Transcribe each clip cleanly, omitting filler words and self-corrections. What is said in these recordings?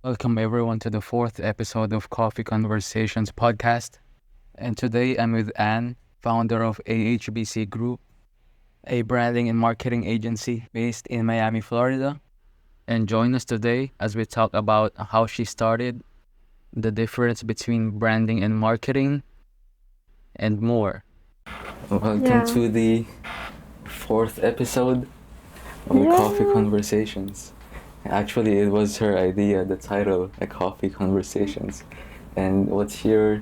Welcome everyone to the fourth episode of Coffee Conversations podcast. And today I'm with Anne, founder of AHBC Group, a branding and marketing agency based in Miami, Florida. And join us today as we talk about how she started, the difference between branding and marketing, and more. Welcome Yeah. to the fourth episode of the Coffee Yeah. Conversations. Actually, it was her idea, the title, A Coffee Conversations. And what's your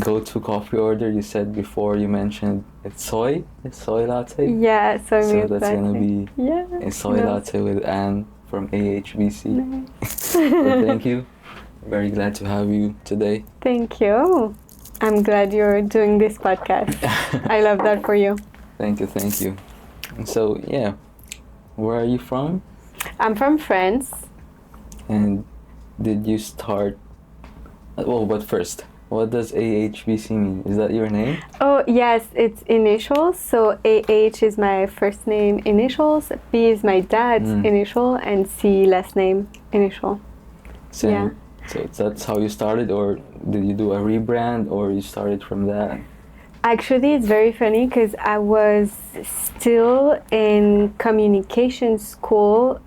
go-to coffee order? You said before, you mentioned it's soy latte. Yeah, so So milk that's gonna latte. be Yeah. a soy no. latte with Anne from AHBC. Nice. So thank you. Very glad to have you today. Thank you. I'm glad you're doing this podcast. I love that for you. Thank you. So yeah, where are you from? I'm from France. And did you start? Well, but first, what does AHBC mean? Is that your name? Oh, yes, it's initials. So AH is my first name initials, B is my dad's initial, and C last name initial. Same. Yeah. So that's how you started, or did you do a rebrand, or you started from that? Actually, it's very funny because I was still in communication school,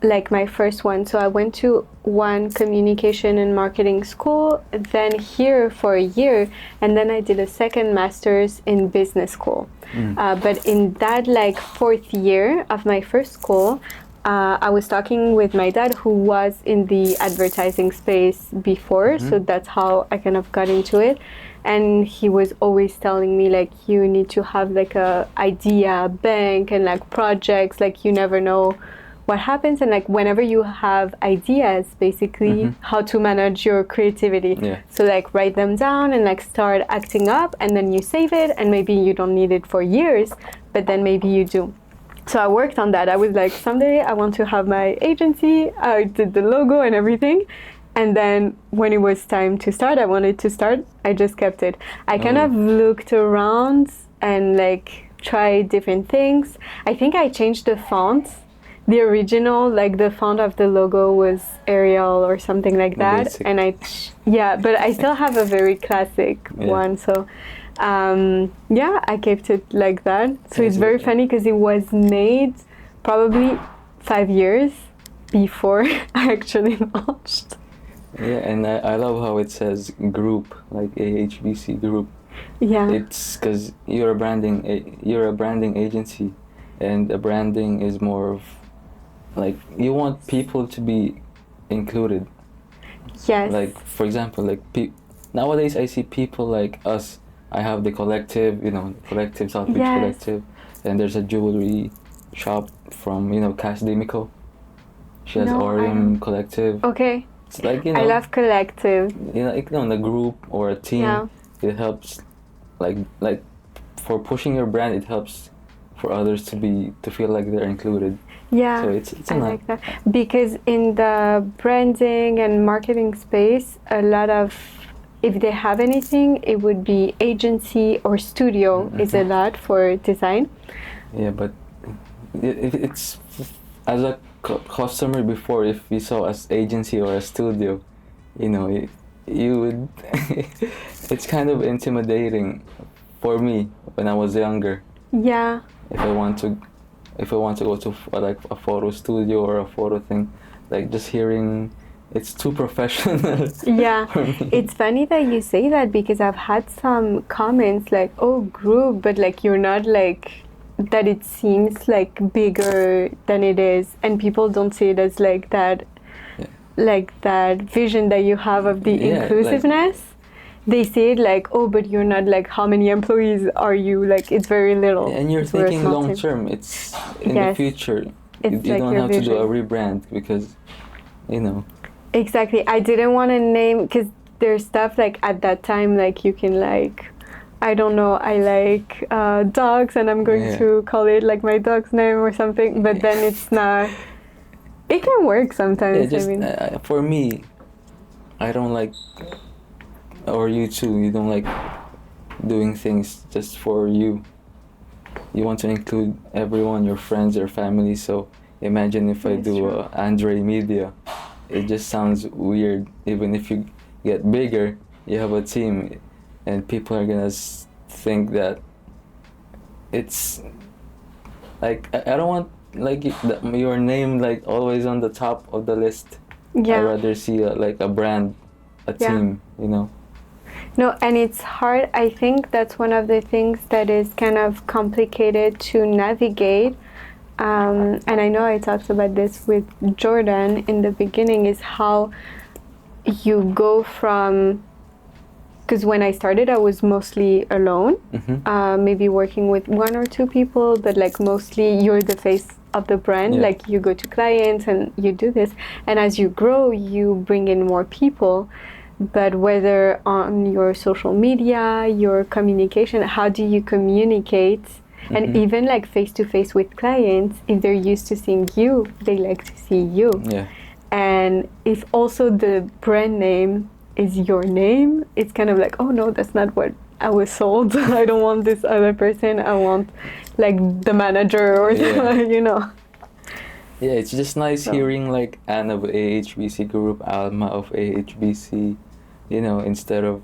like my first one. So I went to one communication and marketing school, then here for a year, and then I did a second master's in business school. But in that like fourth year of my first school, I was talking with my dad, who was in the advertising space before, so that's how I kind of got into it. And he was always telling me, like, you need to have like a idea bank and like projects, like you never know what happens, and like whenever you have ideas, basically how to manage your creativity. Yeah. So like write them down and like start acting up, and then you save it, and maybe you don't need it for years, but then maybe you do. So I worked on that. I was like, someday I want to have my agency. I did the logo and everything. And then when it was time to start, I wanted to start, I just kept it. I kind of looked around and like tried different things. I think I changed the font. The original, like the font of the logo was Arial or something like that. Basic. And but I still have a very classic one. So I kept it like that. So it's very funny because it was made probably 5 years before I actually launched. Yeah, and I love how it says group, like AHBC Group. Yeah. It's because you're a branding agency, and the branding is more of like you want people to be included. Yes. Like for example, like nowadays I see people like us. I have the collective, South Beach Collective, and there's a jewelry shop from Cass Demico. She has Orium Collective. Okay. It's like I love collective. In a group or a team, it helps, like for pushing your brand. It helps for others to feel like they're included. Yeah, so it's I like that, because in the branding and marketing space, a lot of, if they have anything, it would be agency or studio is a lot for design. Yeah, but it's as a customer before, if you saw as agency or a studio, you would it's kind of intimidating for me when I was younger. Yeah. If I want to go to like a photo studio or a photo thing, like just hearing it's too professional. Yeah. For me. It's funny that you say that, because I've had some comments like, oh, group, but like you're not like that, it seems like bigger than it is, and people don't see it as like that, like that vision that you have of the inclusiveness. They say it like, oh, but you're not like, how many employees are you? Like, it's very little. And you're thinking long term. It's in the future. You like don't have to do a rebrand because, Exactly. I didn't want to name, because there's stuff like at that time, like you can like, I don't know, I like dogs, and I'm going to call it like my dog's name or something, but then it's not, it can work sometimes. For me, I don't like, or you too, you don't like doing things just for you. You want to include everyone, your friends, your family. So imagine if I do Andre Media, it just sounds weird. Even if you get bigger, you have a team, and people are gonna think that it's like I don't want like your name like always on the top of the list. Yeah. I'd rather see like a brand, a Yeah. team, you know. No, and it's hard. I think that's one of the things that is kind of complicated to navigate. And I know I talked about this with Jordan in the beginning, is how you go from, because when I started, I was mostly alone, maybe working with one or two people, but like mostly you're the face of the brand. Yeah. Like you go to clients and you do this. And as you grow, you bring in more people. But whether on your social media, your communication, how do you communicate? And even like face to face with clients, if they're used to seeing you, they like to see you. Yeah. And if also the brand name is your name, it's kind of like, oh no, that's not what I was sold. I don't want this other person. I want like the manager or you know. Yeah, it's just nice hearing like Anne of AHBC Group, Alma of AHBC, you know, instead of,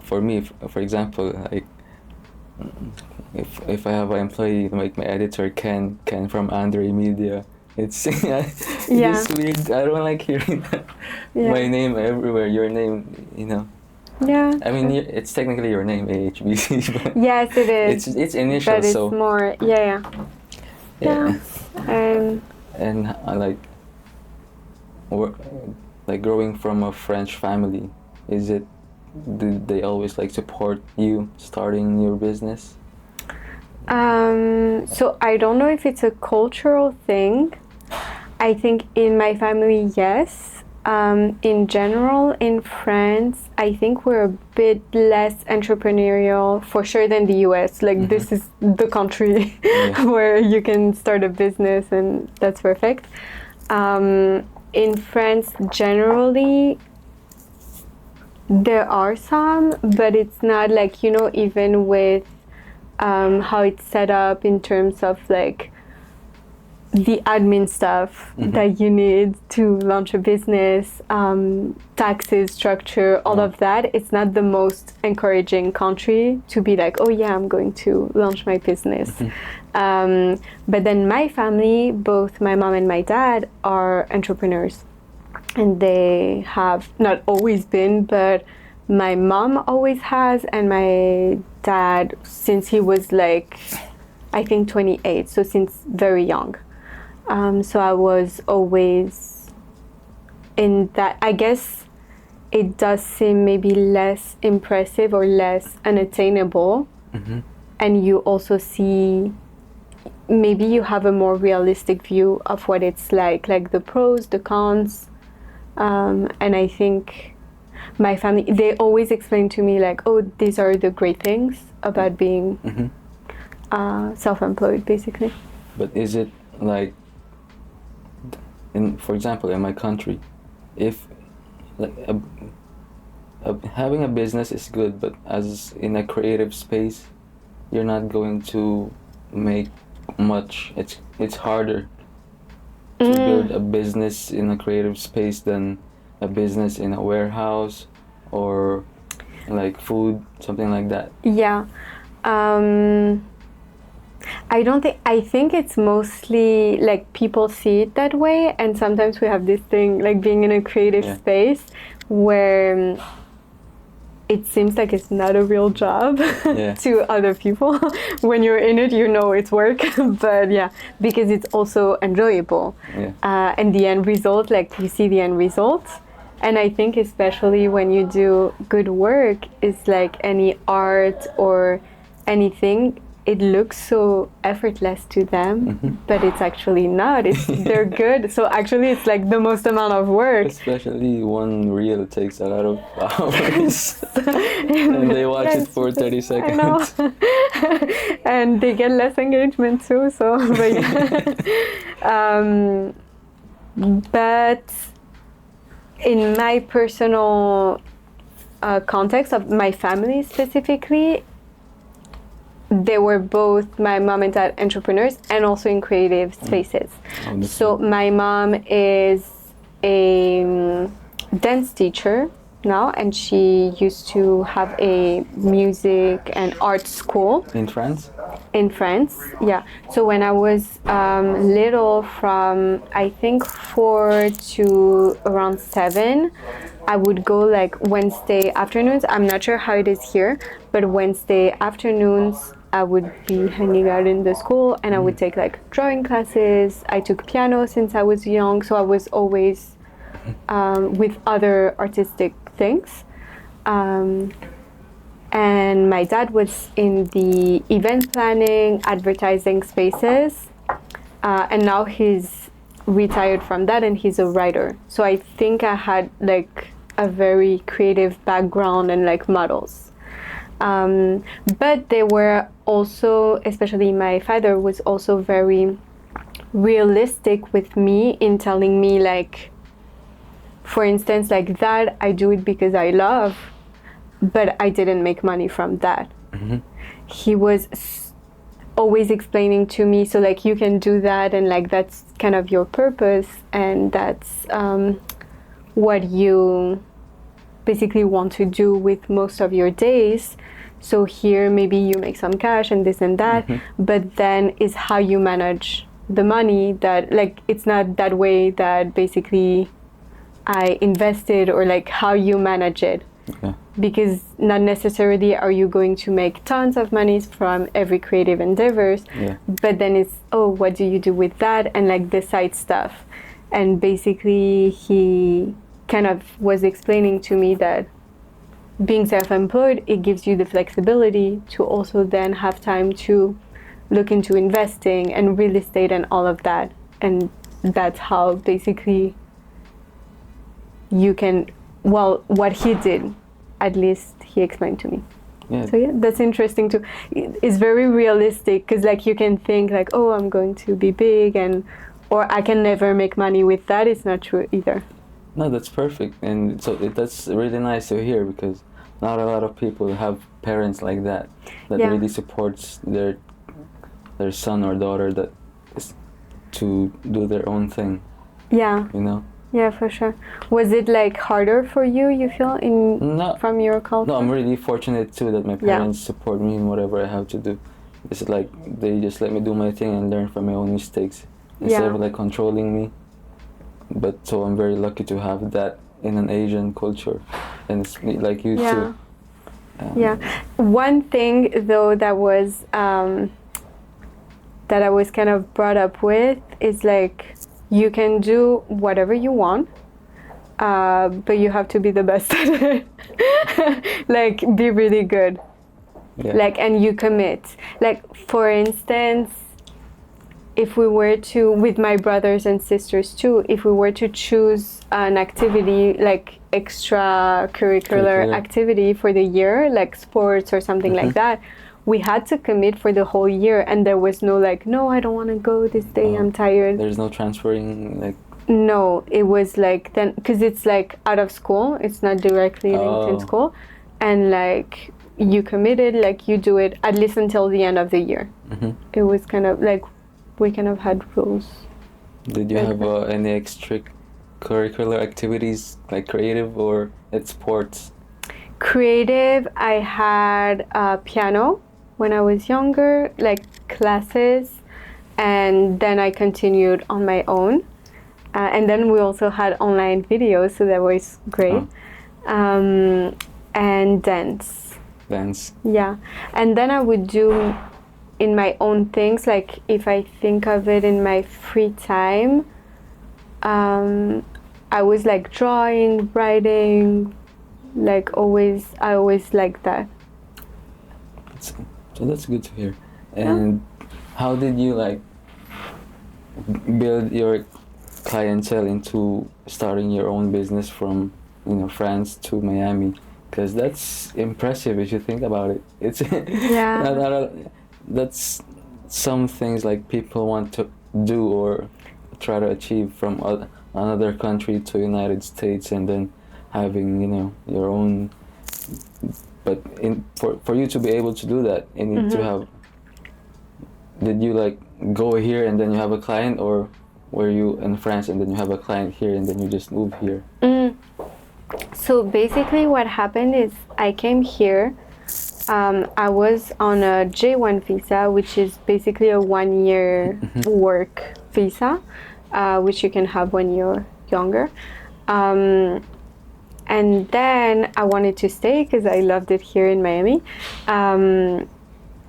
for me, for example, like if I have an employee like my editor Ken from Andre Media, it's it's weird. I don't like hearing that. My name everywhere, your name, you know. Yeah. I mean, it's technically your name, AHBC, but yes, it is. It's initial, but it's so more, And like growing from a French family, did they always like support you starting your business? So I don't know if it's a cultural thing. I think in my family, yes. In general, in France, I think we're a bit less entrepreneurial, for sure, than the US. Like, this is the country where you can start a business, and that's perfect. In France, generally, there are some, but it's not like, you know, even with how it's set up in terms of like the admin stuff that you need to launch a business, taxes, structure, all of that. It's not the most encouraging country to be like, oh yeah, I'm going to launch my business. But then my family, both my mom and my dad, are entrepreneurs. And they have not always been, but my mom always has, and my dad since he was like, I think 28, so since very young. So I was always in that. I guess it does seem maybe less impressive or less unattainable. And you also see, maybe you have a more realistic view of what it's like the pros, the cons. And I think my family, they always explain to me like, oh, these are the great things about being self-employed, basically. But is it like, for example, in my country, if like having a business is good, but as in a creative space, you're not going to make much. It's harder to build a business in a creative space than a business in a warehouse or like food, something like that. Yeah. I think it's mostly like people see it that way, and sometimes we have this thing like being in a creative space where it seems like it's not a real job to other people. When you're in it, you know it's work, but because it's also enjoyable. And the end result, like you see the end result. And I think especially when you do good work, it's like any art or anything, it looks so effortless to them, but it's actually not. They're good. So actually it's like the most amount of work. Especially one reel takes a lot of hours. And they watch it for 30 seconds. I know. And they get less engagement too, so but in my personal context of my family specifically, they were both, my mom and dad, entrepreneurs and also in creative spaces. So my mom is a dance teacher now, and she used to have a music and art school In France? in France. Yeah. So when I was little, from I think 4 to around 7, I would go like Wednesday afternoons. I'm not sure how it is here, but Wednesday afternoons I would be hanging out in the school, and I would take like drawing classes. I took piano since I was young, so I was always with other artistic things. And my dad was in the event planning, advertising spaces, and now he's retired from that and he's a writer. So I think I had like a very creative background and like models. But they were also, especially my father, was also very realistic with me in telling me, like, for instance, like that I do it because I love, but I didn't make money from that. He was always explaining to me, so like you can do that, and like that's kind of your purpose, and that's what you basically want to do with most of your days. So here maybe you make some cash and this and that, but then is how you manage the money, that like it's not that way that basically I invested, or like how you manage it. Okay. Because not necessarily are you going to make tons of money from every creative endeavors, but then it's, oh, what do you do with that, and like the side stuff. And basically he kind of was explaining to me that being self-employed, it gives you the flexibility to also then have time to look into investing and real estate and all of that. And that's how basically you can, well, what he did, at least he explained to me. Yeah. So yeah, that's interesting too. It's very realistic, because like you can think like, oh, I'm going to be big, and or I can never make money with that. It's not true either. No, that's perfect, and so that's really nice to hear, because not a lot of people have parents like that really supports their son or daughter that is to do their own thing. Yeah. You know. Yeah, for sure. Was it like harder for you, you feel, from your culture? No, I'm really fortunate too that my parents support me in whatever I have to do. It's like they just let me do my thing and learn from my own mistakes instead of like controlling me. But so I'm very lucky to have that in an Asian culture, and it's like you too. One thing though that was that I was kind of brought up with is like, you can do whatever you want, but you have to be the best at it. Like, be really good. Like, and you commit. Like, for instance, if we were to, with my brothers and sisters too, if we were to choose an activity, like extracurricular activity for the year, like sports or something like that, we had to commit for the whole year, and there was no like, no, I don't want to go this day, I'm tired. There's no transferring, like... No, it was like, then, because it's like out of school, it's not directly linked in school, and like you committed, like you do it at least until the end of the year. It was kind of like, we kind of had rules. Did you have any extracurricular activities, like creative or at sports? Creative, I had piano when I was younger, like classes, and then I continued on my own. And then we also had online videos, so that was great. And dance. Dance. Yeah. And then I would do in my own things, like if I think of it in my free time, I was like drawing, writing, like I always liked that. So that's good to hear. And how did you like build your clientele into starting your own business from, France to Miami? Because that's impressive if you think about it. It's that's some things like people want to do or try to achieve from another country to United States, and then having your own. But for you to be able to do that, you need to have. Did you like go here and then you have a client, or were you in France and then you have a client here and then you just move here? So basically what happened is I came here. I was on a J1 visa, which is basically a 1-year work visa, which you can have when you're younger. And then I wanted to stay because I loved it here in Miami.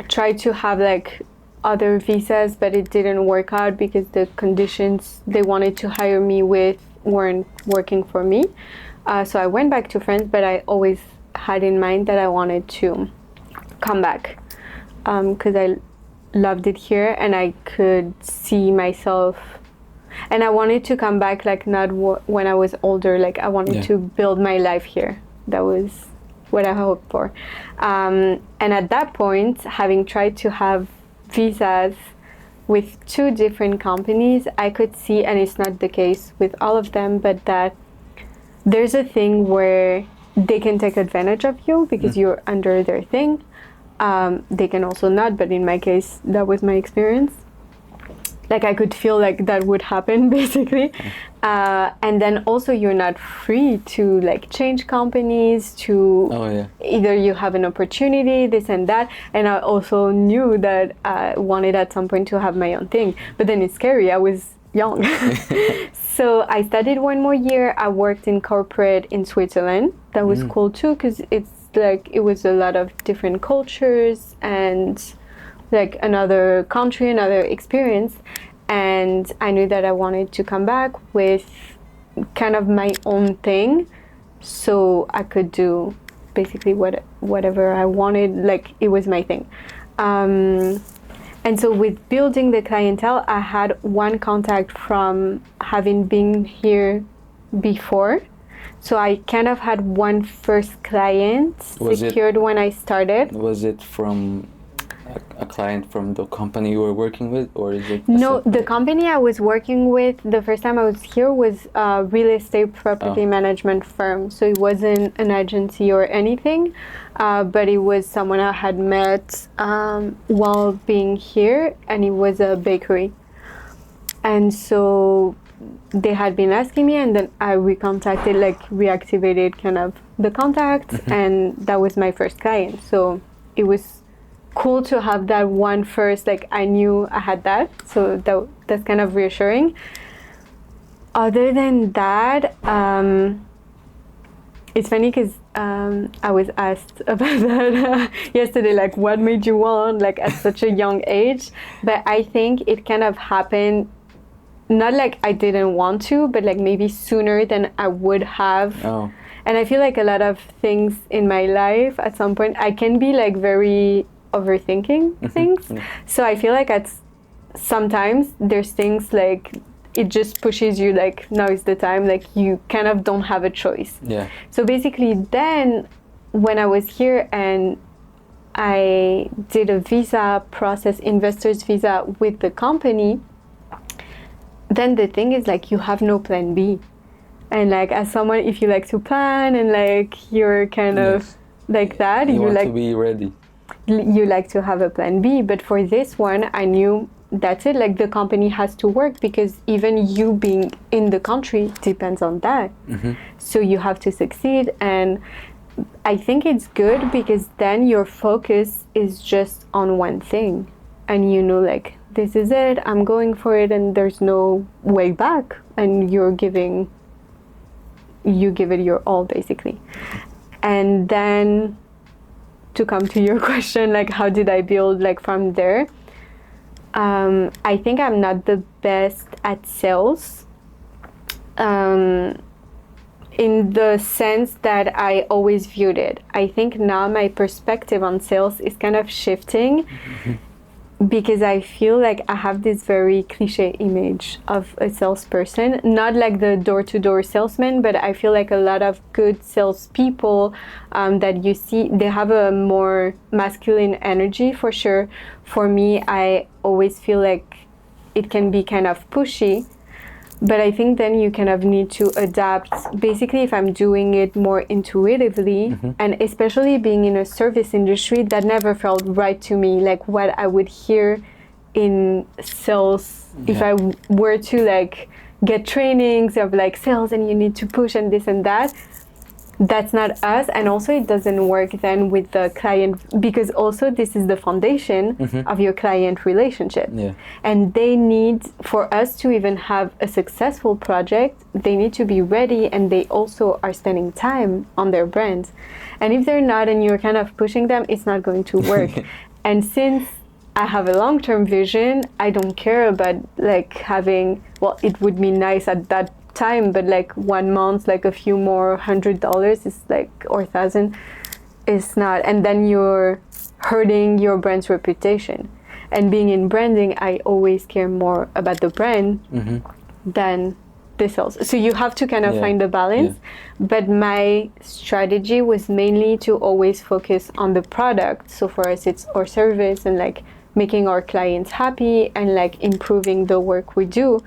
Tried to have like other visas, but it didn't work out because the conditions they wanted to hire me with weren't working for me. So I went back to France, but I always had in mind that I wanted to come back because I loved it here and I could see myself. And I wanted to come back like not when I was older, like I wanted to build my life here. That was what I hoped for. And at that point, having tried to have visas with 2 different companies, I could see, and it's not the case with all of them, but that there's a thing where they can take advantage of you because you're under their thing. They can also not, but in my case, that was my experience. Like I could feel like that would happen basically. And then also you're not free to like change companies to either you have an opportunity, this and that. And I also knew that I wanted at some point to have my own thing, but then it's scary. I was young. So I studied 1 more year. I worked in corporate in Switzerland. That was cool too, because it's like it was a lot of different cultures and like another country, another experience. And I knew that I wanted to come back with kind of my own thing so I could do basically whatever I wanted, like it was my thing. And so with building the clientele, I had one contact from having been here before. So I kind of had one first client secured when I started. Was it from a client from the company you were working with, or is it? No, the company I was working with the first time I was here was a real estate property management firm. So it wasn't an agency or anything, but it was someone I had met while being here, and it was a bakery. And so they had been asking me, and then I reactivated kind of the contact, and that was my first client. So it was cool to have that one first, like I knew I had that, so that's kind of reassuring. Other than that, it's funny because I was asked about that yesterday, like what made you want like at such a young age, but I think it kind of happened not like I didn't want to, but like maybe sooner than I would have. And I feel like a lot of things in my life at some point I can be like very overthinking things. So I feel like sometimes there's things like it just pushes you like now is the time, like you kind of don't have a choice. So basically then when I was here and I did a visa process, investor's visa with the company, then the thing is like you have no plan B. And like as someone, if you like to plan and like you're kind of like that, you want like to be ready. You like to have a plan B. But for this one, I knew that's it, like the company has to work because even you being in the country depends on that. So you have to succeed. And I think it's good because then your focus is just on one thing and you know like this is it, I'm going for it, and there's no way back, and you give it your all basically. And then to come to your question, like how did I build like from there? I think I'm not the best at sales in the sense that I always viewed it. I think now my perspective on sales is kind of shifting because I feel like I have this very cliche image of a salesperson, not like the door-to-door salesman, but I feel like a lot of good salespeople that you see, they have a more masculine energy for sure. For me, I always feel like it can be kind of pushy, but I think then you kind of need to adapt. Basically, if I'm doing it more intuitively, and especially being in a service industry, that never felt right to me. Like what I would hear in sales. If I were to like get trainings of like sales and you need to push and this and that, that's not us. And also it doesn't work then with the client, because also this is the foundation of your client relationship. And they need, for us to even have a successful project, they need to be ready, and they also are spending time on their brand. And if they're not and you're kind of pushing them, it's not going to work. And since I have a long-term vision, I don't care about like having, well, it would be nice at that time, but like 1 month, like a few more $100 is like, or $1,000 is not, and then you're hurting your brand's reputation. And being in branding, I always care more about the brand than the sales. So you have to kind of find the balance. But my strategy was mainly to always focus on the product. So for us, it's our service and like making our clients happy and like improving the work we do.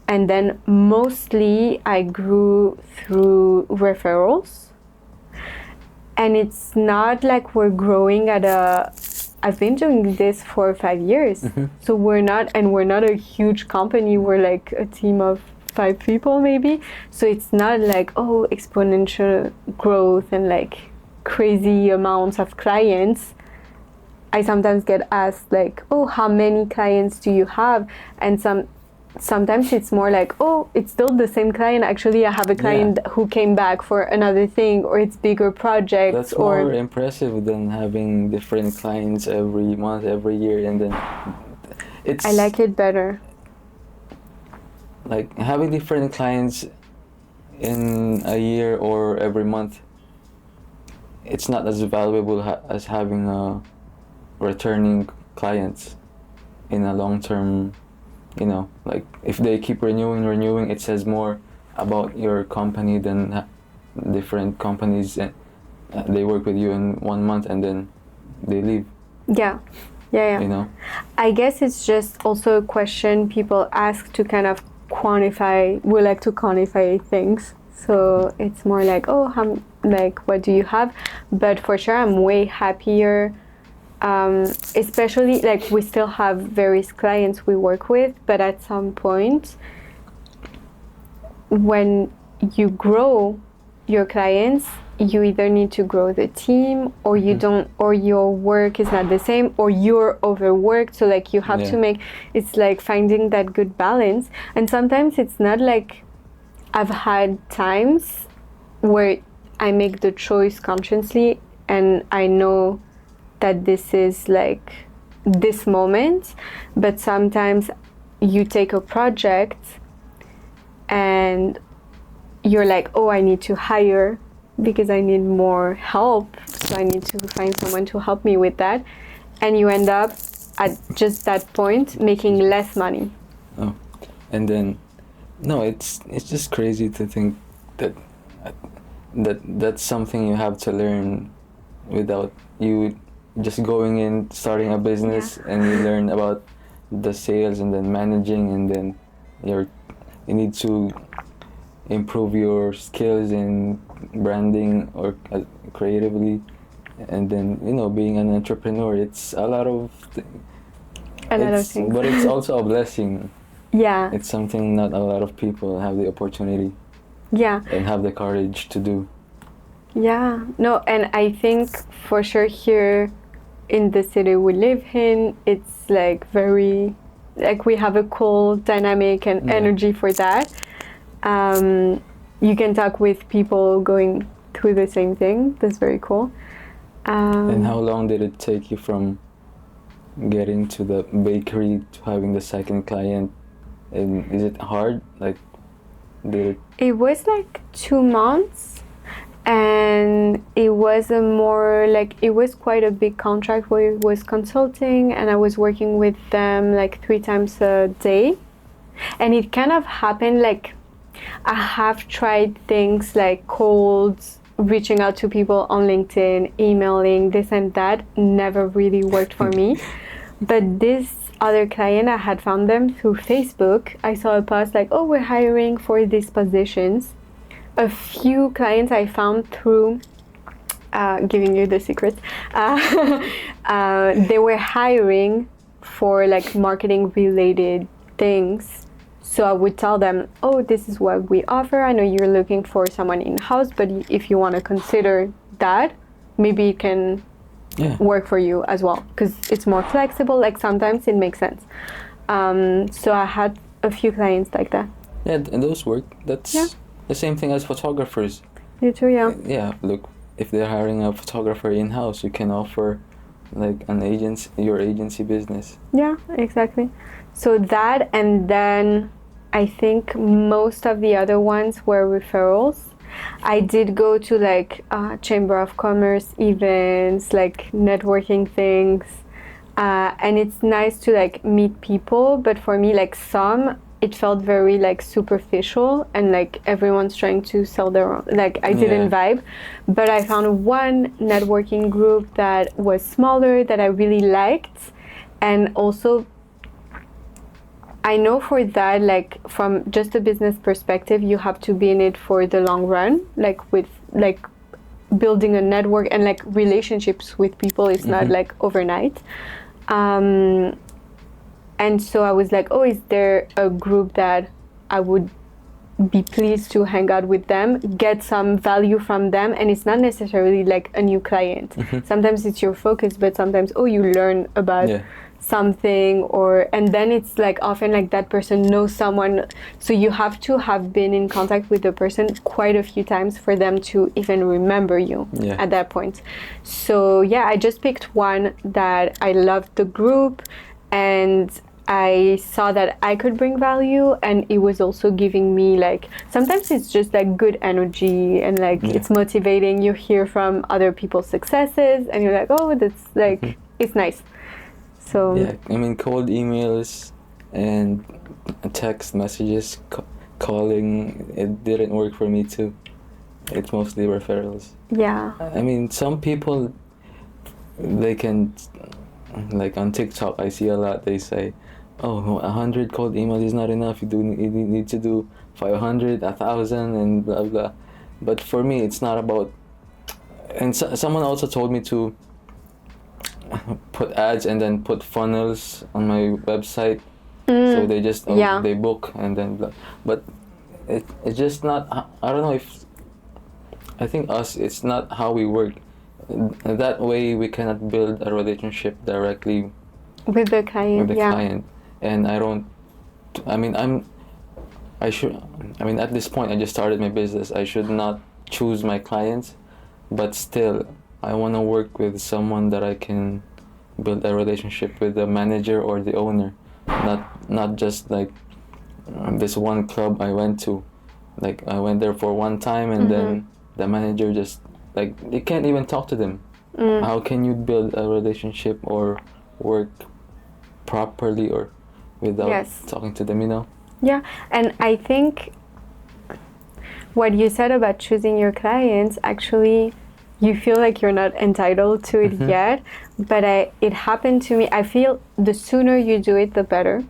And then mostly I grew through referrals. And it's not like we're growing at a, I've been doing this for 5 years. So we're not a huge company. We're like a team of 5 people maybe. So it's not like, oh, exponential growth and like crazy amounts of clients. I sometimes get asked like, oh, how many clients do you have? And sometimes it's more like, oh, it's still the same client. Actually, I have a client who came back for another thing, or it's bigger projects. That's more impressive than having different clients every month, every year, and then it's... I like it better. Like having different clients in a year or every month, it's not as valuable as having returning clients in a long-term. You know, like if they keep renewing, it says more about your company than different companies. They work with you in 1 month and then they leave. Yeah. You know? I guess it's just also a question people ask to kind of quantify. We like to quantify things. So it's more like, oh, what do you have? But for sure, I'm way happier. Especially like we still have various clients we work with, but at some point when you grow your clients, you either need to grow the team, or you don't, or your work is not the same, or you're overworked. So like you have to make, it's like finding that good balance. And sometimes it's not like, I've had times where I make the choice consciously and I know that this is like this moment, but sometimes you take a project and you're like, oh, I need to hire because I need more help, so I need to find someone to help me with that, and you end up at just that point making less money. Oh, and then it's just crazy to think that that's something you have to learn without you just going in, starting a business, and you learn about the sales and then managing, and then you need to improve your skills in branding or creatively, and then being an entrepreneur, it's a lot of things, but it's also a blessing. It's something not a lot of people have the opportunity and have the courage to do. And I think for sure here in the city we live in, it's like very, like we have a cool dynamic and energy for that. You can talk with people going through the same thing. That's very cool. And how long did it take you from getting to the bakery to having the second client? And is it hard? Like, it was like 2 months. And it was it was quite a big contract where it was consulting, and I was working with them like 3 times a day. And it kind of happened like, I have tried things like cold, reaching out to people on LinkedIn, emailing, this and that, never really worked for me. But this other client, I had found them through Facebook. I saw a post like, oh, we're hiring for these positions. A few clients I found through, giving you the secrets, they were hiring for like marketing related things. So I would tell them, oh, this is what we offer. I know you're looking for someone in-house, but if you want to consider that, maybe it can work for you as well, because it's more flexible. Like sometimes it makes sense. So I had a few clients like that. Yeah, and those work. That's the same thing as photographers. You too, yeah. Yeah, look, if they're hiring a photographer in-house, you can offer like your agency business. Yeah, exactly. So that, and then I think most of the other ones were referrals. I did go to like Chamber of Commerce events, like networking things, and it's nice to like meet people. But for me, like it felt very like superficial, and like everyone's trying to sell their own. Like I didn't vibe, but I found one networking group that was smaller that I really liked, and also I know for that, like from just a business perspective, you have to be in it for the long run, like with like building a network and like relationships with people. It's not like overnight. And so I was like, oh, is there a group that I would be pleased to hang out with them, get some value from them? And it's not necessarily like a new client. Sometimes it's your focus, but sometimes, oh, you learn about something, and then it's like often like that person knows someone, so you have to have been in contact with the person quite a few times for them to even remember you at that point. So yeah, I just picked one that I loved the group, and I saw that I could bring value, and it was also giving me like, sometimes it's just like good energy, and like it's motivating. You hear from other people's successes and you're like, oh, that's like it's nice. So yeah, I mean, cold emails and text messages, calling, it didn't work for me too. It's mostly referrals. Yeah. I mean, some people, they can, like on TikTok, I see a lot, they say, oh, 100 cold emails is not enough, you need to do 500, 1,000, and blah, blah. But for me, it's not about, and someone also told me to put ads and then put funnels on my website, so they just they book and then blah. But it's just not, I don't know if, I think it's not how we work. That way we cannot build a relationship directly with the client. Client. And at this point, I just started my business. I should not choose my clients, but still I want to work with someone that I can build a relationship with, the manager or the owner, not just like this one club I went to. Like I went there for one time, and then the manager just, like, you can't even talk to them. How can you build a relationship or work properly or without talking to them, you know? Yeah, and I think what you said about choosing your clients, actually, you feel like you're not entitled to it yet, but it happened to me. I feel the sooner you do it, the better,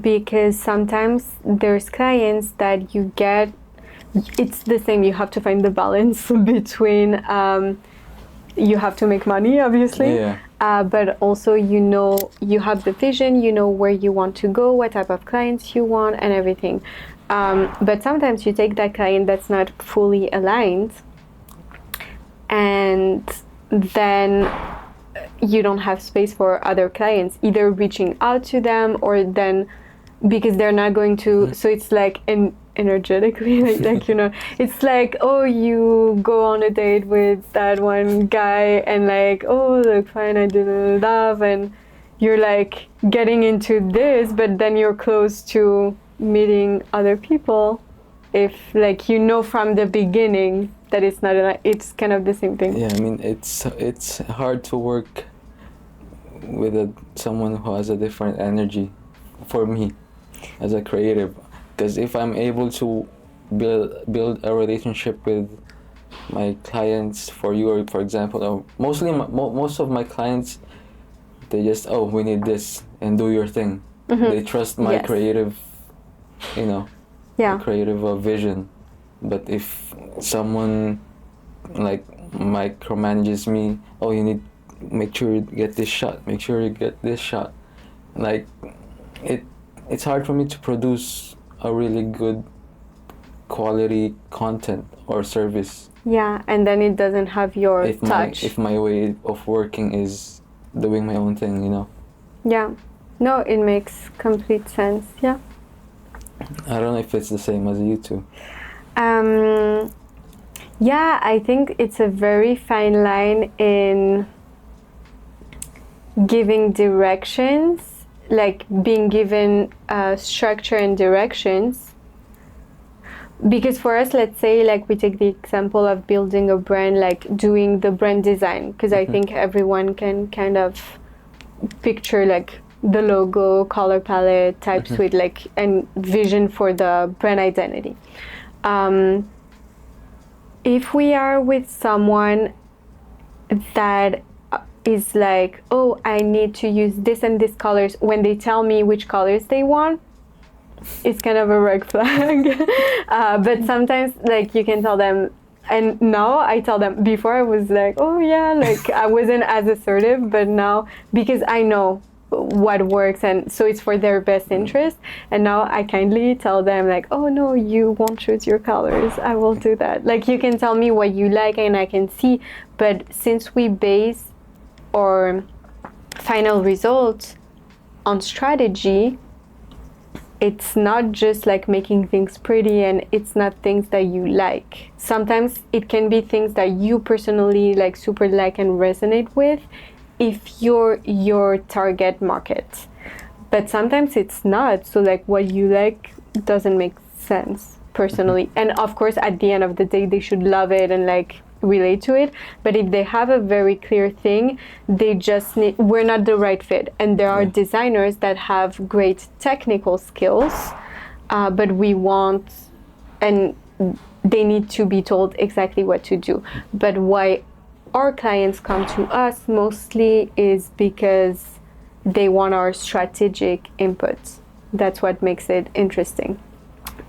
because sometimes there's clients that you get, it's the same, you have to find the balance between, you have to make money, obviously, but also, you know, you have the vision, you know where you want to go, what type of clients you want, and everything. But sometimes you take that client that's not fully aligned, and then you don't have space for other clients, either reaching out to them or then because they're not going to, so it's like energetically, like you know, it's like, oh, you go on a date with that one guy and like, oh, look, fine, I didn't love, and you're like getting into this, but then you're close to meeting other people if like you know from the beginning that it's not it's kind of the same thing. Yeah, I mean, it's hard to work with someone who has a different energy, for me as a creative, because if I'm able to build a relationship with my clients, for you, or for example, mostly most of my clients, they just, oh, we need this and do your thing. They trust my creative, you know, creative vision. But if someone like micromanages me, oh, you need, make sure you get this shot, make sure you get this shot, like it's hard for me to produce a really good quality content or service Yeah, and then it doesn't have your touch. if my way of working is doing my own thing, you know. Yeah. No, it makes complete sense. Yeah. I don't know if it's the same as you two. Yeah, I think it's a very fine line in giving directions, like being given structure and directions. Because for us, let's say, like we take the example of building a brand, like doing the brand design, because I think everyone can kind of picture like the logo, color palette, type suite, like, and vision for the brand identity. If we are with someone that is like, oh, I need to use this and this colors, when they tell me which colors they want, it's kind of a red flag. But sometimes, like, you can tell them, and now I tell them. Before I was like, oh yeah, like I wasn't as assertive, but now, because I know what works, and so it's for their best interest, and now I kindly tell them like, oh no, you won't choose your colors, I will do that. Like, you can tell me what you like and I can see, but since we base our final result on strategy, it's not just like making things pretty, and it's not things that you like. Sometimes it can be things that you personally like, super like and resonate with if you're your target market. But sometimes it's not. So like what you like doesn't make sense personally. And of course, at the end of the day, they should love it and like relate to it. But if they have a very clear thing, they just need, we're not the right fit. And there are designers that have great technical skills, but we want, and they need to be told exactly what to do. But why our clients come to us mostly is because they want our strategic input. That's what makes it interesting.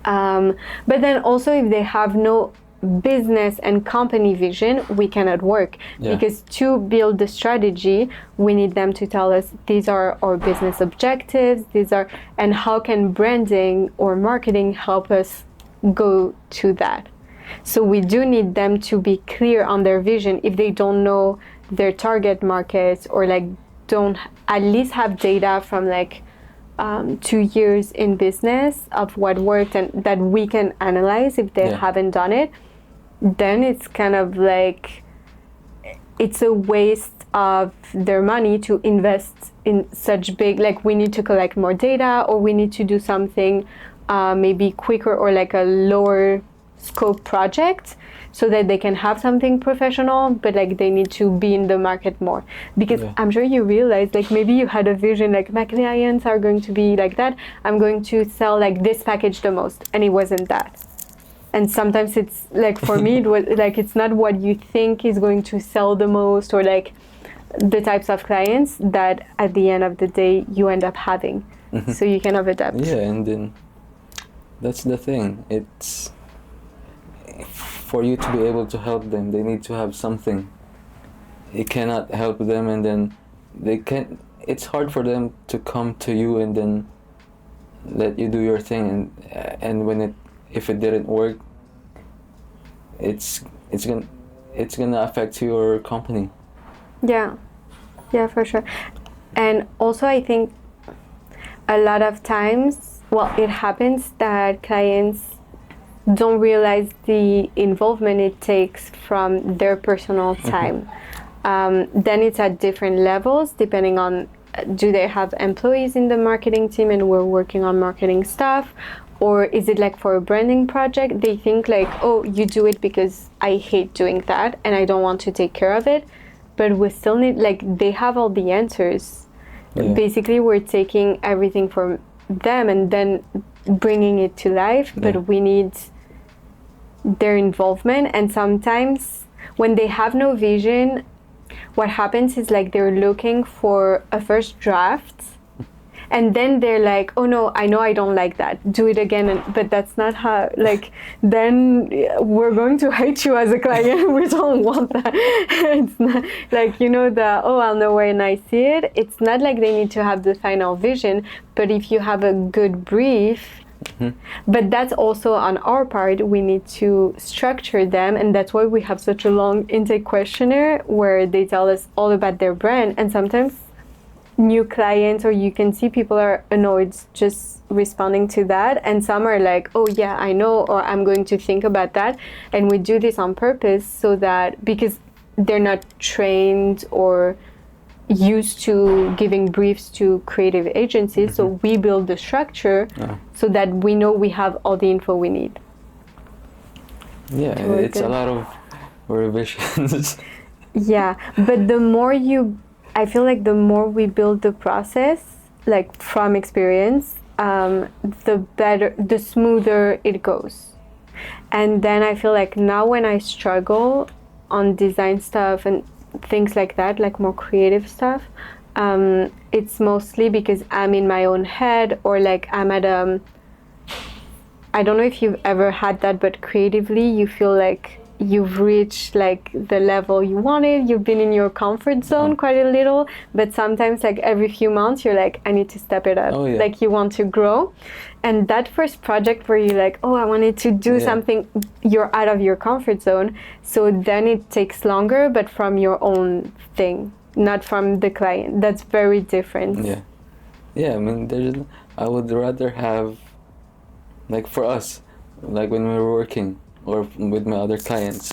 But then also, if they have no business and company vision, we cannot work. Because to build the strategy, we need them to tell us these are our business objectives, these are, and how can branding or marketing help us go to that. So we do need them to be clear on their vision. If they don't know their target markets, or like don't at least have data from like 2 years in business of what worked and that we can analyze if they haven't done it, then it's kind of like it's a waste of their money to invest in such big, like we need to collect more data, or we need to do something maybe quicker or like a lower scope project, so that they can have something professional, but like they need to be in the market more. Because I'm sure you realize, like maybe you had a vision, like my clients are going to be like that, I'm going to sell like this package the most, and it wasn't that. And sometimes it's like, for me, it was like, it's not what you think is going to sell the most, or like the types of clients that at the end of the day you end up having. So you cannot adapt. Yeah, and then that's the thing. It's for you to be able to help them, they need to have something. You cannot help them and then they can't. It's hard for them to come to you and then let you do your thing, and when if it didn't work, it's gonna affect your company. Yeah, for sure. And also, I think a lot of times, well, it happens that clients don't realize the involvement it takes from their personal time. Then it's at different levels, depending on, do they have employees in the marketing team and we're working on marketing stuff, or is it like for a branding project? They think like, oh, you do it because I hate doing that and I don't want to take care of it. But we still need, like, they have all the answers. Basically, we're taking everything from them and then bringing it to life, but we need their involvement. And sometimes when they have no vision, what happens is like they're looking for a first draft and then they're like, oh no, I know I don't like that, do it again. But that's not how, like, then we're going to hate you as a client. We don't want that. It's not like, I'll know when I see it. It's not like they need to have the final vision, but if you have a good brief, but that's also on our part, we need to structure them, and that's why we have such a long intake questionnaire where they tell us all about their brand. And sometimes new clients, or you can see people are annoyed just responding to that, and some are like, oh yeah, I know, or I'm going to think about that. And we do this on purpose, so that because they're not trained or used to giving briefs to creative agencies, so we build the structure so that we know we have all the info we need. Yeah, it's a lot of revisions. Yeah, but I feel like the more we build the process, like from experience, the smoother it goes. And then I feel like now when I struggle on design stuff and things like that, like more creative stuff, it's mostly because I'm in my own head, or like I'm at I don't know if you've ever had that, but creatively you feel like you've reached like the level you wanted, you've been in your comfort zone quite a little, but sometimes like every few months you're like, I need to step it up. Like you want to grow. And that first project where you're like, oh, I wanted to do something, you're out of your comfort zone. So then it takes longer, but from your own thing, not from the client. That's very different. Yeah, I mean, I would rather have, like for us, like when we were working or with my other clients,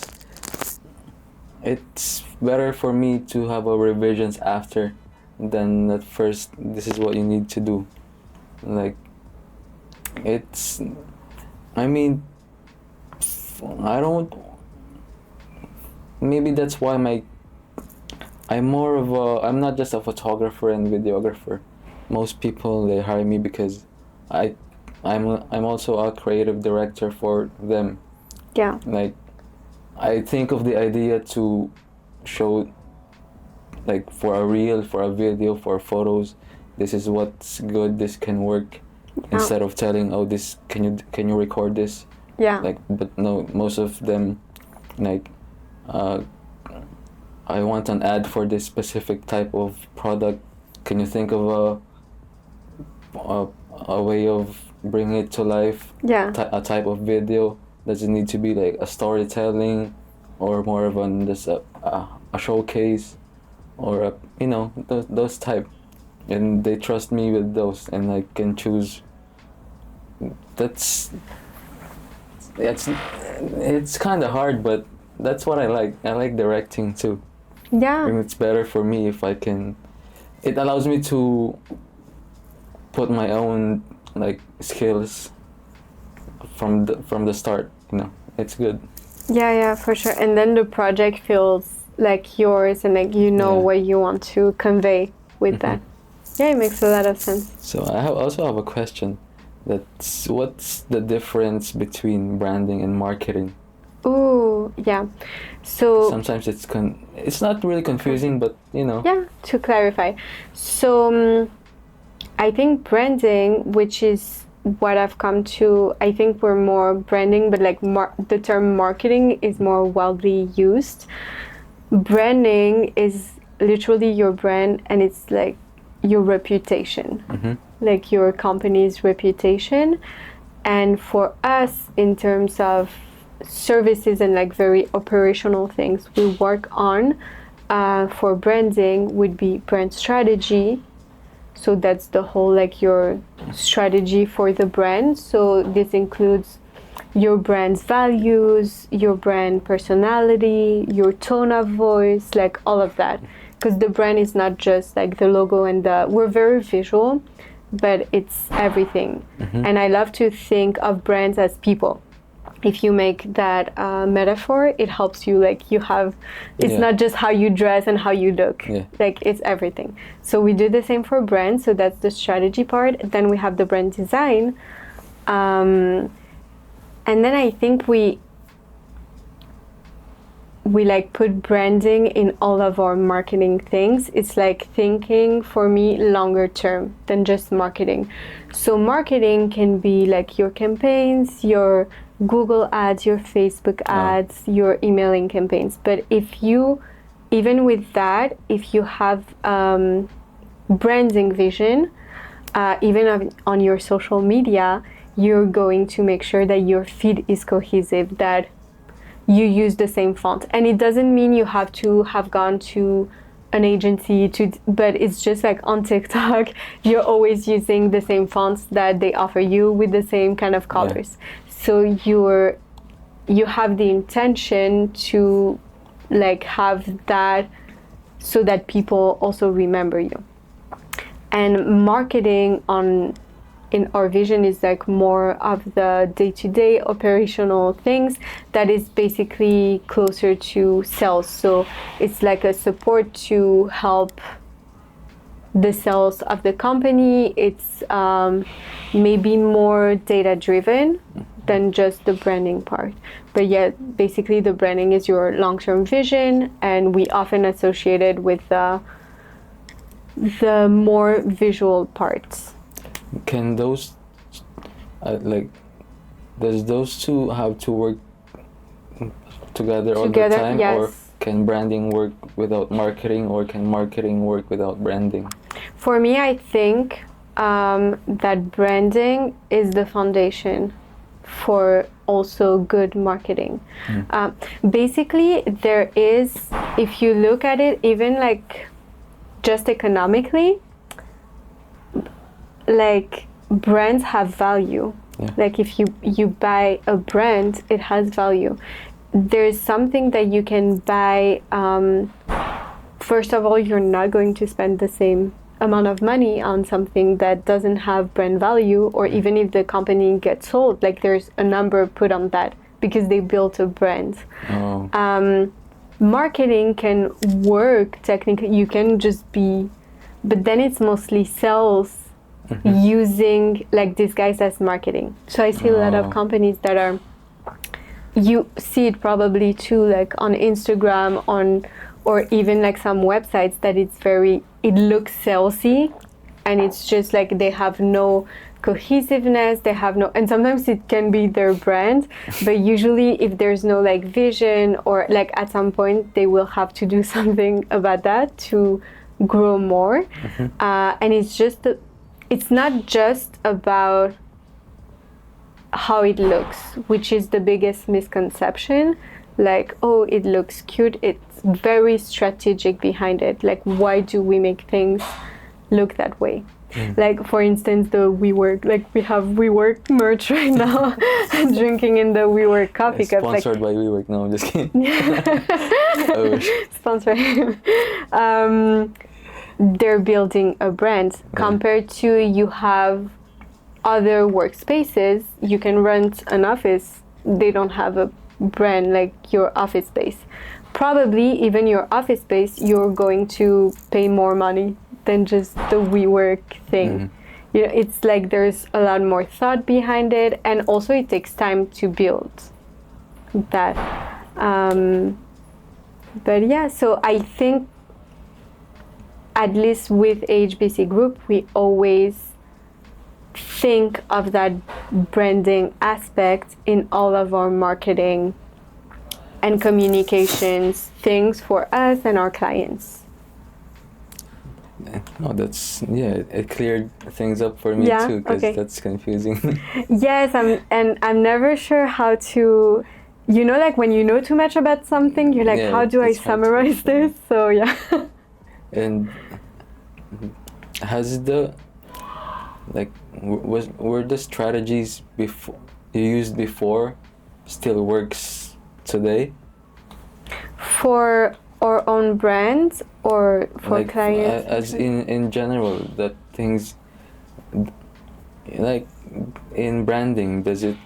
it's better for me to have a revisions after than at first, this is what you need to do. Like, maybe that's why I'm not just a photographer and videographer. Most people, they hire me because I'm also a creative director for them. Yeah. Like, I think of the idea to show, like, for a reel, for a video, for photos, this is what's good, this can work. Instead of telling, oh, this, can you record this? Yeah. Like, but no, most of them, like, I want an ad for this specific type of product. Can you think of a way of bringing it to life? Yeah. A type of video. Does it need to be like a storytelling, or more of just a showcase, or those type? And they trust me with those, and I can choose. It's kind of hard, but that's what I like. I like directing too. Yeah. And it's better for me if I can. It allows me to put my own like skills from the start. It's good. Yeah, for sure. And then the project feels like yours, and like what you want to convey with that. Yeah, it makes a lot of sense. So I also have a question. What's the difference between branding and marketing? Ooh, yeah. So sometimes it's not really confusing, but Yeah, to clarify. So I think branding, which is what I've come to, I think we're more branding, but like the term marketing is more widely used. Branding is literally your brand, and it's like your reputation, like your company's reputation. And for us, in terms of services and like very operational things we work on for branding would be brand strategy. So that's the whole like your strategy for the brand. So this includes your brand's values, your brand personality, your tone of voice, like all of that. Because the brand is not just like the logo and we're very visual, but it's everything. And I love to think of brands as people. If you make that metaphor, it helps you, like it's not just how you dress and how you look, like it's everything. So we do the same for brands, so that's the strategy part. Then we have the brand design. And then I think we we like put branding in all of our marketing things. It's like thinking for me longer term than just marketing. So marketing can be like your campaigns, your Google ads, your Facebook ads, your emailing campaigns. But if you, even with that, if you have branding vision, even on your social media, you're going to make sure that your feed is cohesive, that you use the same font. And it doesn't mean you have to have gone to an agency but it's just like on TikTok, you're always using the same fonts that they offer you with the same kind of colors. So you have the intention to like have that so that people also remember you. And marketing in our vision is like more of the day-to-day operational things that is basically closer to sales. So it's like a support to help the sales of the company. It's maybe more data-driven than just the branding part. But yeah, basically the branding is your long-term vision, and we often associate it with the more visual parts. Can those does those two have to work together all the time? Yes. Or can branding work without marketing, or can marketing work without branding? For me, I think that branding is the foundation for also good marketing. Basically, there is, if you look at it, even like just economically, like brands have value. Like if you buy a brand, it has value. There's something that you can buy. First of all, you're not going to spend the same amount of money on something that doesn't have brand value, or even if the company gets sold, like there's a number put on that because they built a brand. Marketing can work technically. You can just be, but then it's mostly sales using like disguised as marketing. So I see a lot of companies that are, you see it probably too, like on Instagram, or even like some websites that it looks salesy, and it's just like they have no cohesiveness, and sometimes it can be their brand, but usually if there's no like vision, or like at some point they will have to do something about that to grow more. And it's not just about how it looks, which is the biggest misconception. Like, oh, it looks cute. It's very strategic behind it. Like, why do we make things look that way? Like, for instance, the WeWork. Like, we have WeWork merch right now, drinking in the WeWork coffee cup. Sponsored by WeWork. No, I'm just kidding. Sponsored. They're building a brand compared to you have other workspaces. You can rent an office. They don't have a brand like your office space. Probably even your office space, you're going to pay more money than just the WeWork thing. You know, it's like there's a lot more thought behind it, and also it takes time to build that. But yeah, so I think at least with AHBC Group, we always think of that branding aspect in all of our marketing and communications things for us and our clients. No, it cleared things up for me too, because that's confusing. Yes, I'm never sure how to, you know, like when you know too much about something, you're like, how do I summarize this? So yeah. And has were the strategies before you used before still works today? For our own brands or for like, clients? As in general, that things like in branding, does it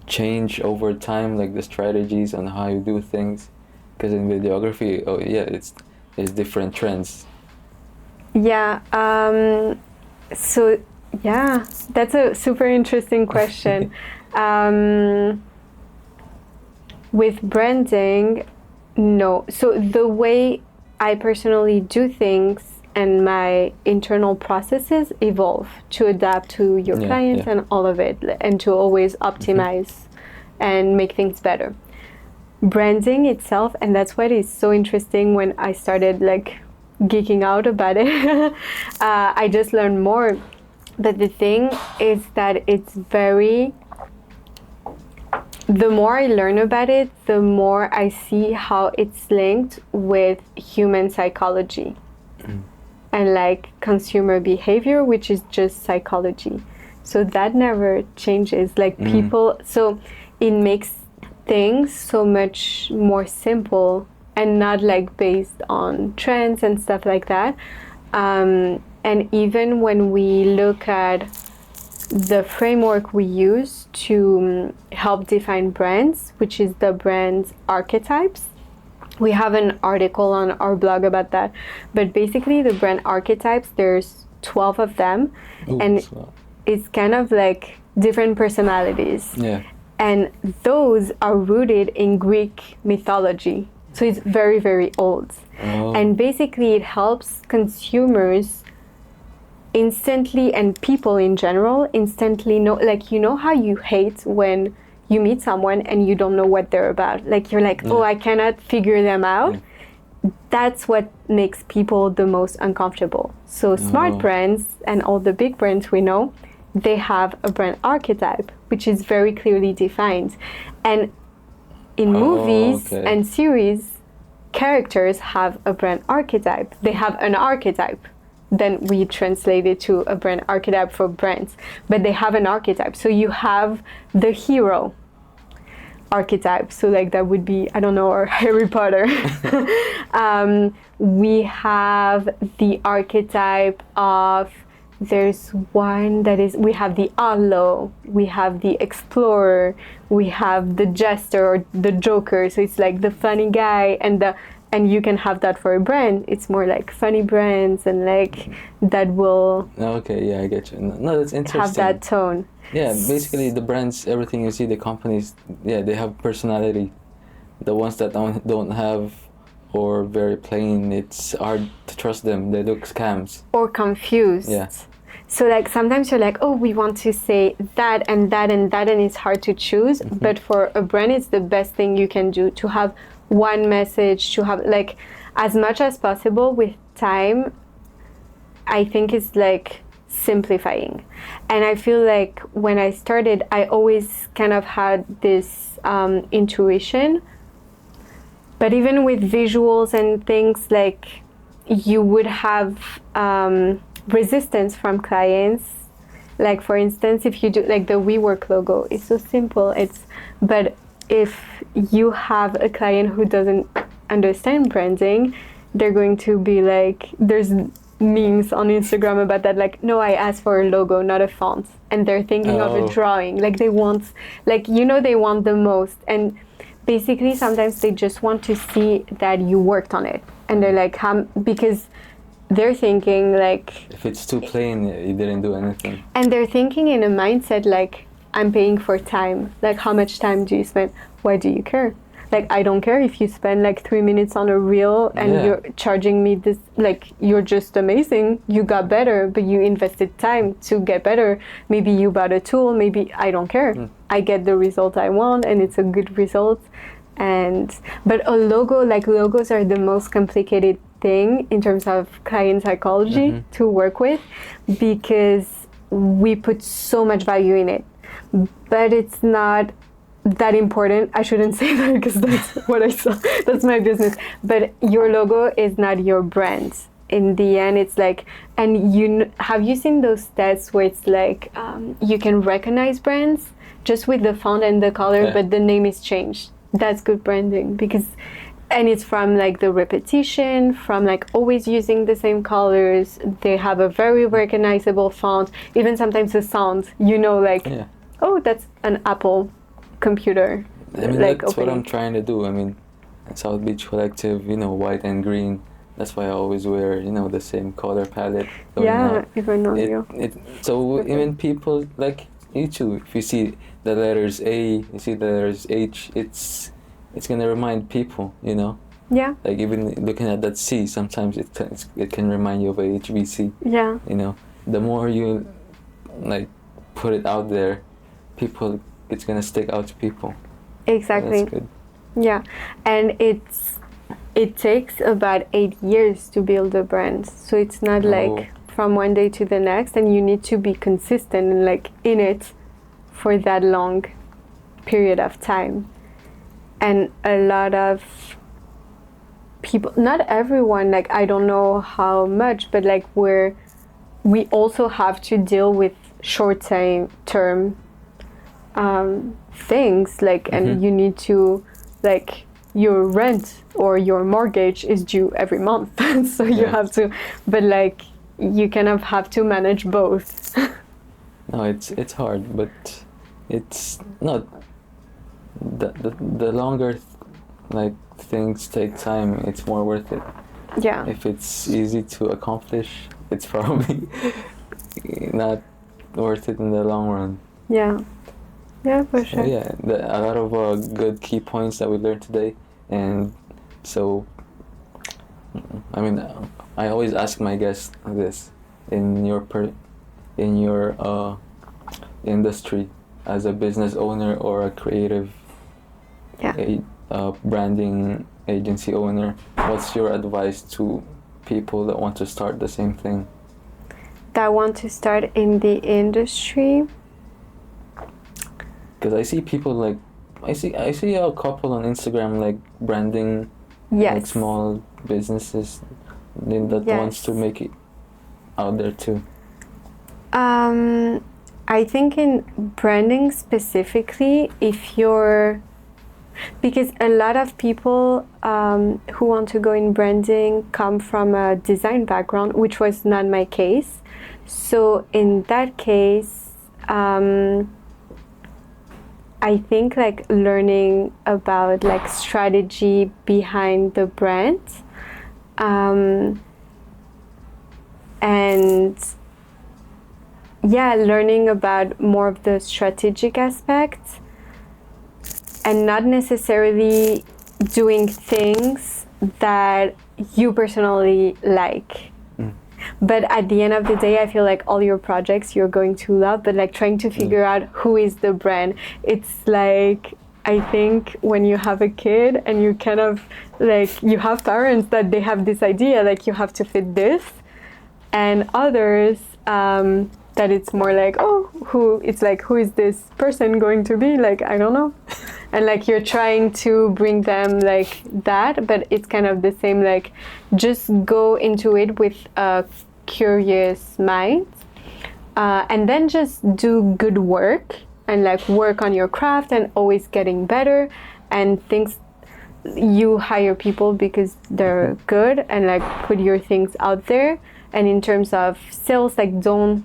change over time, like the strategies on how you do things? Because in videography, there's different trends. Yeah. So yeah, that's a super interesting question. With branding, No. So the way I personally do things and my internal processes evolve to adapt to your Yeah, clients yeah. and all of it, and to always optimize and make things better. Branding itself, and that's what is so interesting when I started like geeking out about it. I just learned more. But the thing is that it's very, the more I learn about it, the more I see how it's linked with human psychology and like consumer behavior, which is just psychology. So that never changes. Like people, so it makes things so much more simple and not like based on trends and stuff like that. And even when we look at the framework we use to help define brands, which is the brand archetypes. We have an article on our blog about that. But basically, the brand archetypes, there's 12 of them. Ooh, and so- it's kind of like different personalities. yeah. And those are rooted in Greek mythology. So it's very, very old. Oh. And basically, it helps consumers instantly, and people in general instantly know, like, you know how you hate when you meet someone and you don't know what they're about, like you're like, oh, I cannot figure them out. That's what makes people the most uncomfortable. So smart brands and all the big brands we know, they have a brand archetype which is very clearly defined. And in movies and series, characters have a brand archetype. They have an archetype. Then we translate it to a brand archetype for brands, but they have an archetype. So you have the hero archetype. So like that would be, I don't know, or Harry Potter. We have the archetype of, there's one that is, we have the outlaw, we have the explorer, we have the jester or the joker. So it's like the funny guy, and you can have that for a brand. It's more like funny brands and like that will Okay, yeah, I get you. No, that's interesting. have that tone. Yeah, basically the brands, everything you see, the companies, yeah, they have personality. The ones that don't have or very plain, it's hard to trust them. They look scams. Or confused. Yeah. So like sometimes you're like, oh, we want to say that and that and that, and it's hard to choose. But for a brand, it's the best thing you can do to have one message, to have like as much as possible with time. I think it's like simplifying. And I feel like when I started, I always kind of had this intuition. But even with visuals and things, like you would have resistance from clients. Like for instance, if you do like the WeWork logo, it's so simple. But if you have a client who doesn't understand branding, they're going to be like, there's memes on Instagram about that, like, no, I asked for a logo, not a font. And they're thinking of a drawing. Like they want, like, you know, they want the most. And basically sometimes they just want to see that you worked on it. And they're like, because they're thinking like, If it's too plain, you didn't do anything. and they're thinking in a mindset like, I'm paying for time. Like, how much time do you spend? Why do you care? Like, I don't care if you spend like 3 minutes on a reel and you're charging me this, like, you're just amazing. You got better, but you invested time to get better. Maybe you bought a tool, maybe, I don't care. I get the result I want and it's a good result. But a logo, like logos are the most complicated thing in terms of client psychology to work with, because we put so much value in it. But it's not that important. I shouldn't say that because that's what I saw. That's my business. But your logo is not your brand. In the end, it's like, and have you seen those stats where it's like you can recognize brands just with the font and the color, but the name is changed? That's good branding, and it's from like the repetition, from like always using the same colors. They have a very recognizable font. Even sometimes the sound, you know, like, oh, that's an Apple computer. I mean, like, that's what I'm trying to do. I mean, South Beach Collective, you know, white and green. That's why I always wear, you know, the same color palette. Even on you. So even people like you too, if you see the letters A, you see the letters H, it's gonna remind people, you know. Yeah. Like even looking at that C, sometimes it can remind you of AHBC. Yeah. You know, the more you like put it out there, people, it's gonna stick out to people. Exactly. That's good. Yeah, and it takes about 8 years to build a brand, so it's not like from one day to the next, and you need to be consistent and like in it for that long period of time. And a lot of people, not everyone, like I don't know how much, but like we also have to deal with short term things, like, and you need to, like, your rent or your mortgage is due every month, so you have to, but like you kind of have to manage both. No, it's hard, but it's not the longer like things take time, it's more worth it. Yeah. If it's easy to accomplish, it's probably not worth it in the long run. Yeah. Yeah, for So, sure. yeah, a lot of good key points that we learned today, and so I mean, I always ask my guests this: in your industry, as a business owner or a creative, branding agency owner, what's your advice to people that want to start the same thing? That want to start in the industry? Because I see people like, I see a couple on Instagram like branding, like small businesses that wants to make it out there too. I think in branding specifically, because a lot of people who want to go in branding come from a design background, which was not my case. So in that case, I think like learning about like strategy behind the brand, and learning about more of the strategic aspects, and not necessarily doing things that you personally like. But at the end of the day, I feel like all your projects you're going to love, but like trying to figure out who is the brand. It's like, I think when you have a kid and you kind of like, you have parents that they have this idea, like you have to fit this, and others that it's more like, who is this person going to be? Like, I don't know. And like you're trying to bring them like that, but it's kind of the same, like just go into it with a curious mind, and then just do good work and like work on your craft and always getting better, and things, you hire people because they're good, and like put your things out there. And in terms of sales, like don't,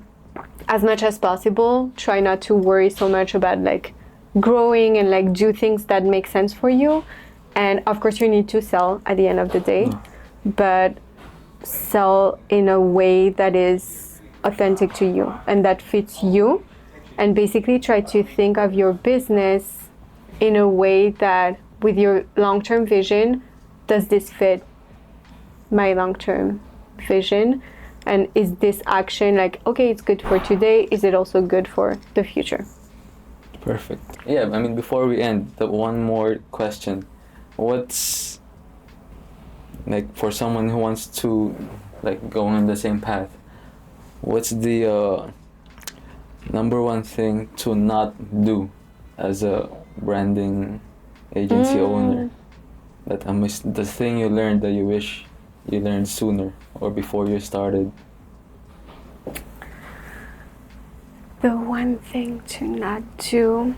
as much as possible, try not to worry so much about like growing, and like do things that make sense for you. And of course you need to sell at the end of the day, but sell in a way that is authentic to you and that fits you, and basically try to think of your business in a way that with your long-term vision, does this fit my long-term vision? And is this action like, okay, it's good for today, is it also good for the future? Perfect. Yeah, I mean, before we end, one more question. What's, like, for someone who wants to, like, go on the same path, what's the number one thing to not do as a branding agency owner? The thing you learned that you wish you learned sooner or before you started? The one thing to not do,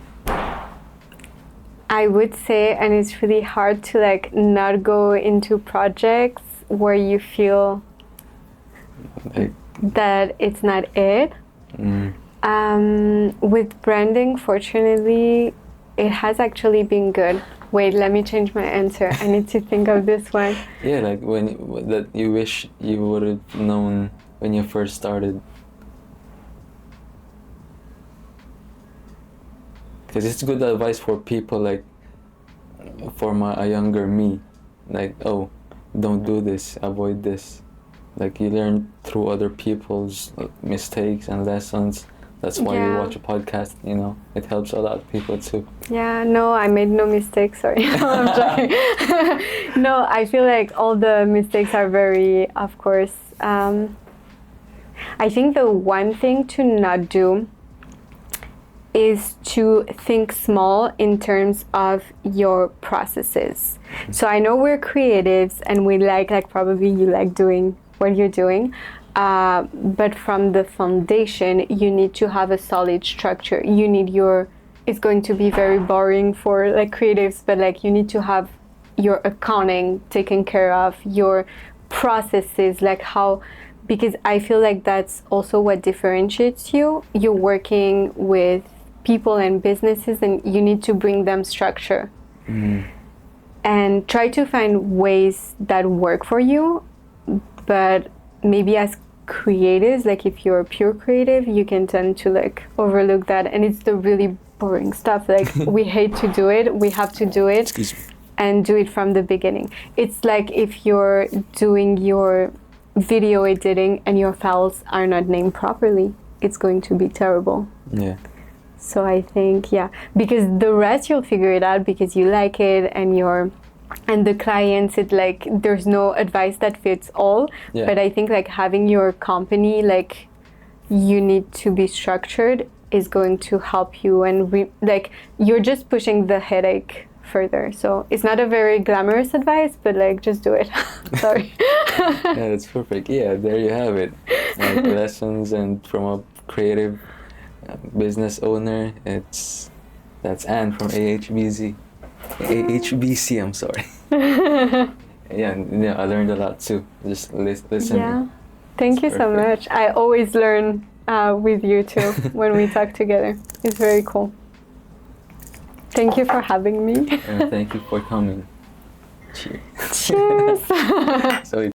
I would say, and it's really hard to like not go into projects where you feel like that it's not it. With branding, fortunately, it has actually been good. Wait, let me change my answer. I need to think of this one. Yeah, like that you wish you would have known when you first started. Because it's good advice for people like, for a younger me, like, oh, don't do this, avoid this. Like, you learn through other people's mistakes and lessons. That's why we Yeah. watch a podcast, you know. It helps a lot of people too. Yeah, no, I made no mistakes, sorry. I'm joking. No, I feel like all the mistakes are very, of course. I think the one thing to not do is to think small in terms of your processes. So I know we're creatives and we like probably you like doing what you're doing, but from the foundation, you need to have a solid structure. You need it's going to be very boring for like creatives, but like you need to have your accounting taken care of, your processes, like how, because I feel like that's also what differentiates you. You're working with people and businesses and you need to bring them structure. And try to find ways that work for you, but maybe as creatives, like if you're a pure creative, you can tend to like overlook that, and it's the really boring stuff. Like we hate to do it, we have to do it and do it from the beginning. It's like if you're doing your video editing and your files are not named properly, it's going to be terrible. Yeah. So I think, yeah, because the rest you'll figure it out because you like it and the clients, it like, there's no advice that fits all. Yeah. But I think like having your company, like you need to be structured is going to help you and like you're just pushing the headache further. So it's not a very glamorous advice, but like just do it. Sorry. Yeah, that's perfect. Yeah, there you have it. Like lessons and from a creative business owner. That's Anne from AHBC. AHBC, I'm sorry. Yeah, I learned a lot too. Just listen. Yeah. Thank you so Perfect. much. I always learn with you too when we talk together. It's very cool. Thank you for having me. And thank you for coming. Cheers. Cheers. So